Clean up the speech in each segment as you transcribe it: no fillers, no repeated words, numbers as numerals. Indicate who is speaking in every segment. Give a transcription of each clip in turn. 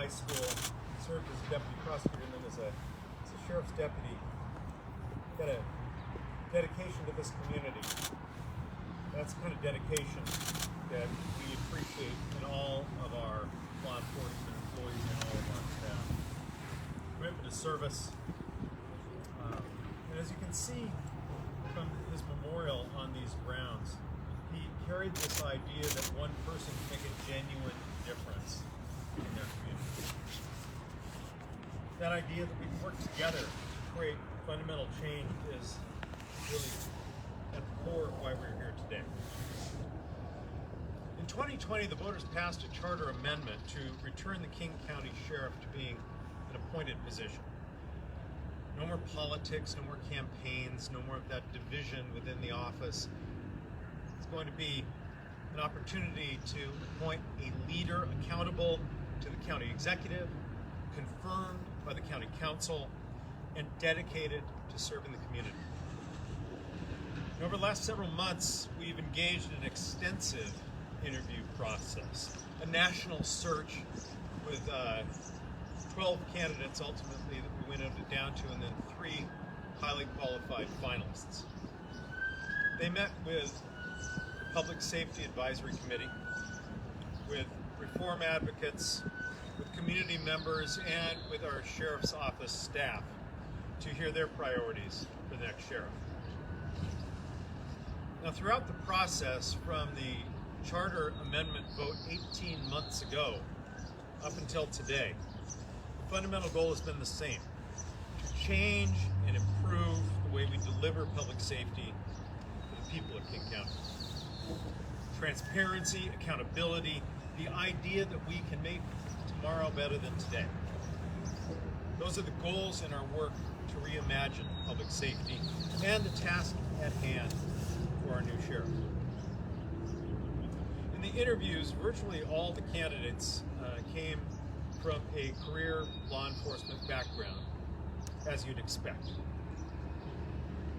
Speaker 1: high school, served as a deputy prosecutor, and then as a sheriff's deputy. Got a dedication to this community. That's the kind of dedication that we appreciate in all of our law enforcement employees and all of our staff. Commitment to service. And as you can see from his memorial on these grounds, he carried this idea that one person can make a genuine difference in their community. That idea that we can work together to create fundamental change is really at the core of why we're here today. In 2020, the voters passed a charter amendment to return the King County Sheriff to being an appointed position. No more politics, no more campaigns, no more of that division within the office. It's going to be an opportunity to appoint a leader accountable to the county executive, confirmed by the county council, and dedicated to serving the community. And over the last several months, we've engaged in an extensive interview process, a national search with 12 candidates ultimately that we went down to, and then 3 highly qualified finalists. They met with the Public Safety Advisory Committee, with reform advocates, with community members, and with our Sheriff's Office staff to hear their priorities for the next sheriff. Now, throughout the process, from the charter amendment vote 18 months ago up until today, the fundamental goal has been the same: to change and improve the way we deliver public safety to the people of King County. Transparency, accountability, the idea that we can make tomorrow better than today. Those are the goals in our work to reimagine public safety and the task at hand for our new sheriff. In the interviews, virtually all the candidates came from a career law enforcement background, as you'd expect.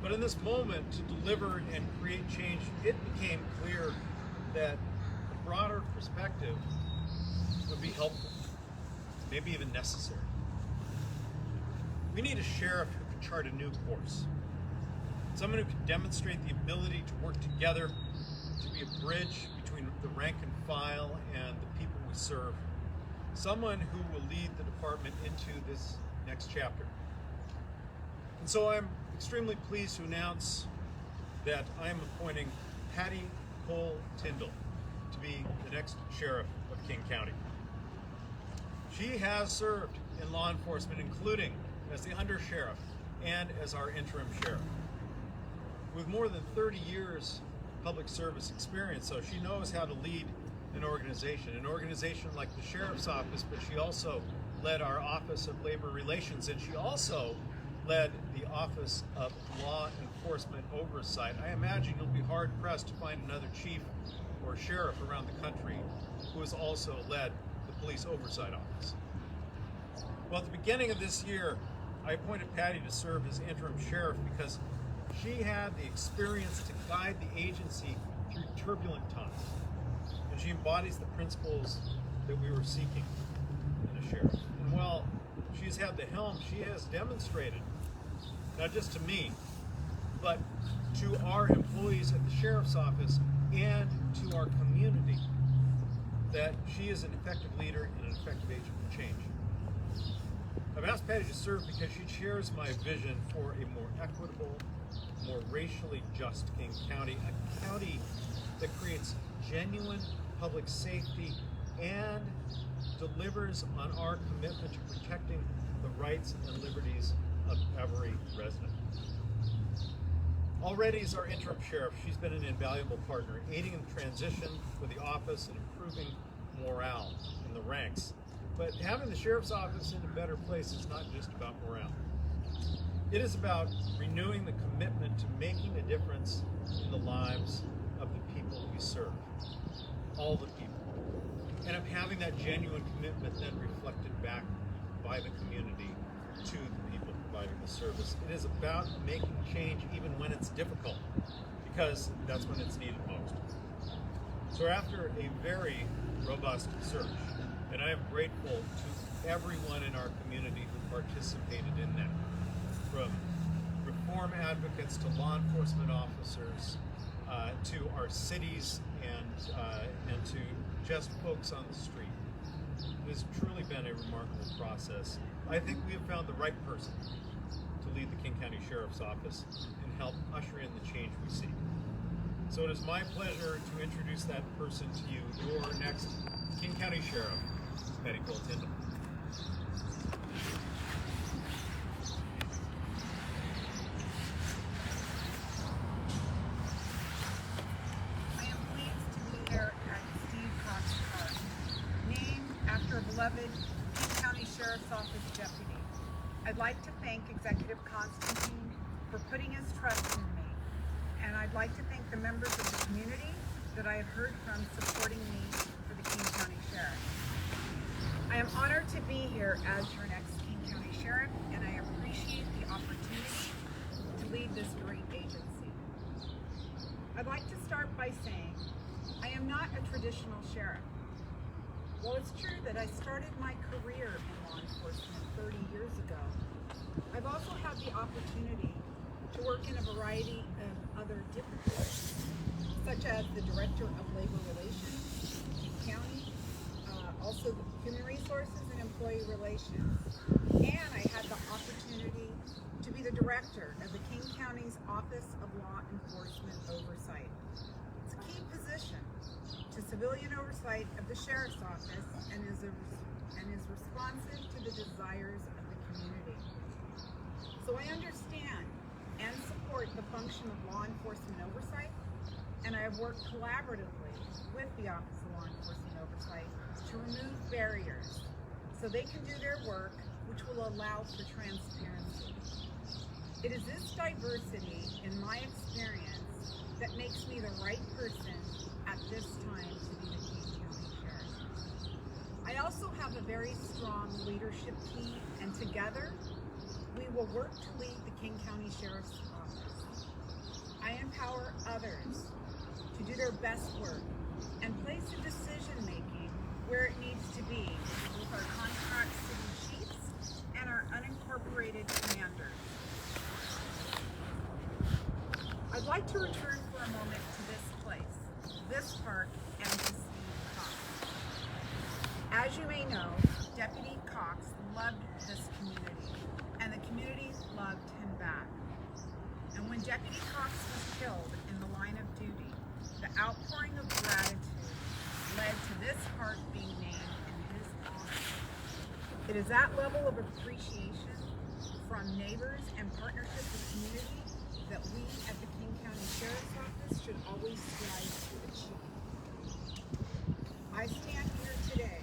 Speaker 1: But in this moment, to deliver and create change, it became clear that a broader perspective would be helpful, maybe even necessary. We need a sheriff who can chart a new course. Someone who can demonstrate the ability to work together, to be a bridge between the rank and file and the people we serve. Someone who will lead the department into this next chapter. And so I'm extremely pleased to announce that I am appointing Patti Cole-Tindall to be the next sheriff of King County. She has served in law enforcement, including as the undersheriff and as our interim sheriff. With more than 30 years public service experience, so she knows how to lead an organization like the Sheriff's Office, but she also led our Office of Labor Relations, and she also led the Office of Law Enforcement Oversight. I imagine you'll be hard-pressed to find another chief or sheriff around the country who has also led the Police Oversight Office. Well, at the beginning of this year, I appointed Patti to serve as interim sheriff because she had the experience to guide the agency through turbulent times. And she embodies the principles that we were seeking in a sheriff. And while she's had the helm, she has demonstrated, not just to me, but to our employees at the Sheriff's Office and to our community, that she is an effective leader and an effective agent for change. I've asked Patti to serve because she shares my vision for a more equitable, more racially just King County, a county that creates genuine public safety and delivers on our commitment to protecting the rights and liberties of every resident. Already as our interim sheriff, she's been an invaluable partner, aiding in the transition for the office and improving morale in the ranks. But having the Sheriff's Office in a better place is not just about morale. It is about renewing the commitment to making a difference in the lives of the people we serve, all the people, and of having that genuine commitment then reflected back by the community to the people providing the service. It is about making change even when it's difficult, because that's when it's needed most. So after a very robust search, and I am grateful to everyone in our community who participated in that, from reform advocates to law enforcement officers, to our cities and to just folks on the street. It has truly been a remarkable process. I think we have found the right person to lead the King County Sheriff's Office and help usher in the change we seek. So it is my pleasure to introduce that person to you, your next King County Sheriff, Patti Cole-Tindall.
Speaker 2: Beloved King County Sheriff's Office deputy. I'd like to thank Executive Constantine for putting his trust in me, and I'd like to thank the members of the community that I have heard from supporting me for the King County Sheriff. I am honored to be here as your next King County Sheriff, and I appreciate the opportunity to lead this great agency. I'd like to start by saying I am not a traditional sheriff. While it's true that I started my career in law enforcement 30 years ago, I've also had the opportunity to work in a variety of other different roles, such as the Director of Labor Relations, King County, also the Human Resources and Employee Relations, and I had the opportunity to be the Director of the King County's Office of Law Enforcement Oversight. It's a key position to civilian oversight of the Sheriff's Office and is responsive to the desires of the community. So I understand and support the function of law enforcement oversight, and I have worked collaboratively with the Office of Law Enforcement Oversight to remove barriers so they can do their work, which will allow for transparency. It is this diversity, in my experience, that makes me the right person at this time to be the King County Sheriff. I also have a very strong leadership team, and together we will work to lead the King County Sheriff's Office. I empower others to do their best work and place the decision making where it needs to be with our contract city chiefs and our unincorporated commanders. I'd like to return for a moment to this place, this park, and to Steve Cox. As you may know, Deputy Cox loved this community, and the community loved him back. And when Deputy Cox was killed in the line of duty, the outpouring of gratitude led to this park being named in his honor. It is that level of appreciation from neighbors and partnership with community that we at the King County Sheriff's Office should always strive to achieve. I stand here today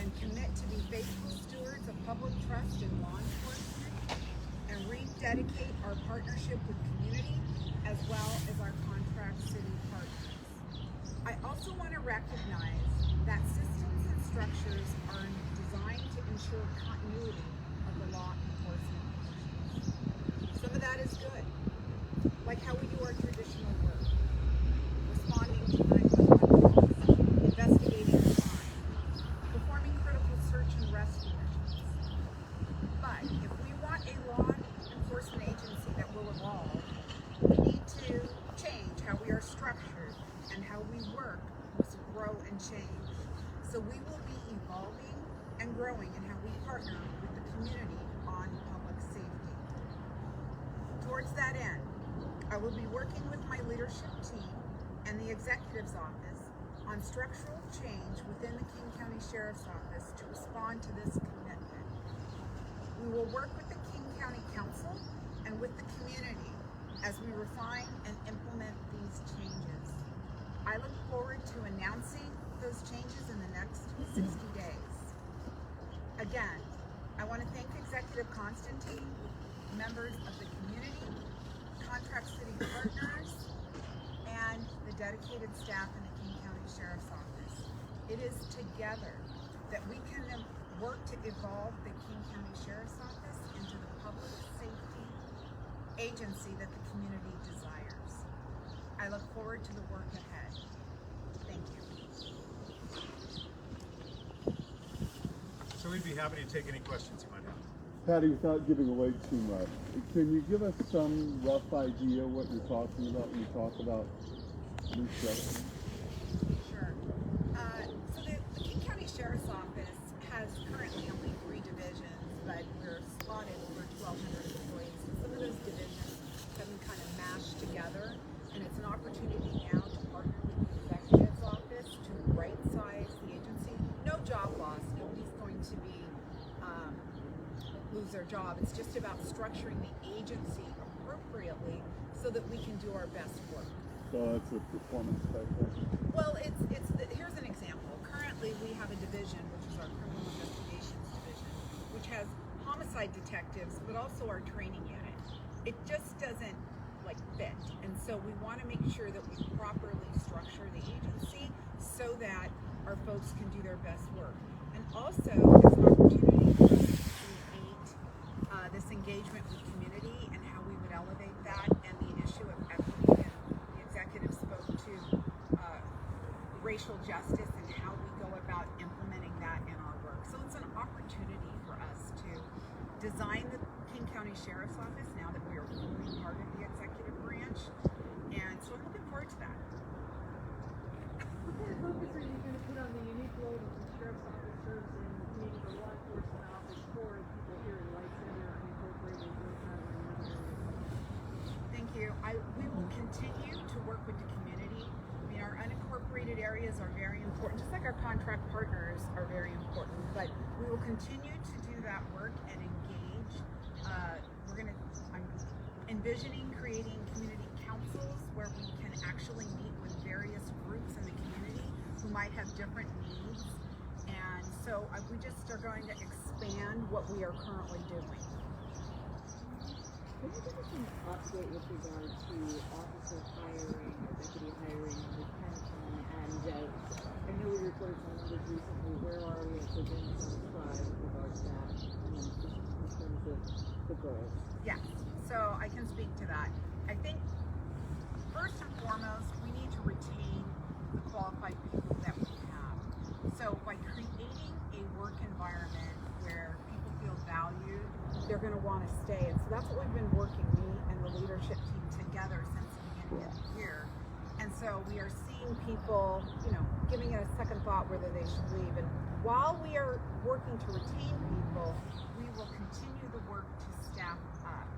Speaker 2: and commit to be faithful stewards of public trust in law enforcement and rededicate our partnership with community as well as our contract city partners. I also want to recognize that systems and structures are designed to ensure continuity of the law enforcement functions. Some of that is good, like how we do our traditional work, responding to 911 calls, investigating crime, performing critical search and rescue missions. But if we want a law enforcement agency that will evolve, we need to change how we are structured, and how we work must grow and change. So we will be evolving and growing in how we partner with the community on public safety. Towards that end, I will be working with my leadership team and the Executive's Office on structural change within the King County Sheriff's Office to respond to this commitment. We will work with the King County Council and with the community as we refine and implement these changes. I look forward to announcing those changes in the next 60 days. Again, I want to thank Executive Constantine, members of the community, contract city partners, and the dedicated staff in the King County Sheriff's Office. It is together that we can work to evolve the King County Sheriff's Office into the public safety agency that the community desires. I look forward to the work ahead. Thank you.
Speaker 1: So we'd be be happy to take any questions you might have.
Speaker 3: Patti, without giving away too much, can you give us some rough idea what you're talking about when you talk about new structure?
Speaker 2: Sure. So the King County Sheriff's Office has currently only 3 divisions, but we're slotted over 1,200 employees. And some of those divisions have been kind of mashed together, and it's an opportunity now to partner with the Executive's Office to right-size the agency. No job loss. Nobody's going to be lose their job. It's just about structuring the agency appropriately so that we can do our best work.
Speaker 3: So it's a performance type thing?
Speaker 2: Well, here's an example. Currently, we have a division, which is our criminal investigations division, which has homicide detectives, but also our training unit. It just doesn't fit, and so we want to make sure that we properly structure the agency so that our folks can do their best work. And also, it's an opportunity for us to create this engagement with community and how we would elevate that, and the issue of equity. And the executive spoke to racial justice and how we go about implementing that in our work. So it's an opportunity for us to design the King County Sheriff's Office now that we are fully part of the executive branch. And so I'm looking forward to that.
Speaker 4: What kind of focus are you going to put on the unique role that the Sheriff's Office serves in being the law enforcement office for people here in Light Center, unincorporated,
Speaker 2: Thank you. We will continue to work with the community. I mean, our unincorporated areas are very important, just like our contract partners are very important, but we will continue to do that work and engage. I'm envisioning creating community councils where we can actually meet with various groups in the community who might have different needs. And so we just are going to expand what we are currently doing.
Speaker 4: Can you give us an update with regard to officer hiring or deputy hiring and retention? And I know we reported some numbers recently. Where are we at within some strides with regard to that? And then just in terms of the goals.
Speaker 2: Yeah, so I can speak to that. I think first and foremost, we need to retain the qualified people that we have. So by creating a work environment where people feel valued, they're going to want to stay. And so that's what we've been working, me and the leadership team together since the beginning of the year. And so we are seeing people, giving it a second thought whether they should leave. And while we are working to retain people, we will continue the work to staff up.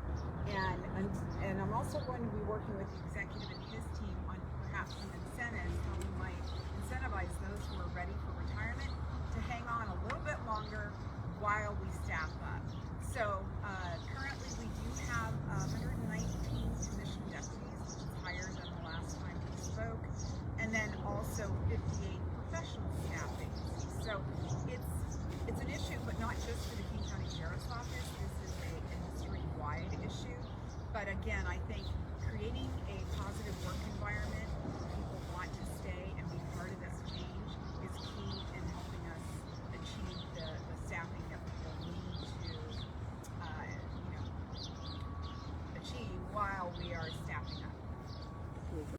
Speaker 2: And I'm also going to be working with the executive and his team on perhaps some incentives, how we might incentivize those who are ready for retirement to hang on a little bit longer while we staff up. So currently we do have 119 commissioned deputies, which is higher than the last time we spoke, and then also 58 professional staff vacancies. So it's an issue, but not just for the King County Sheriff's Office. This is an industry-wide issue. But again, I think creating a positive work environment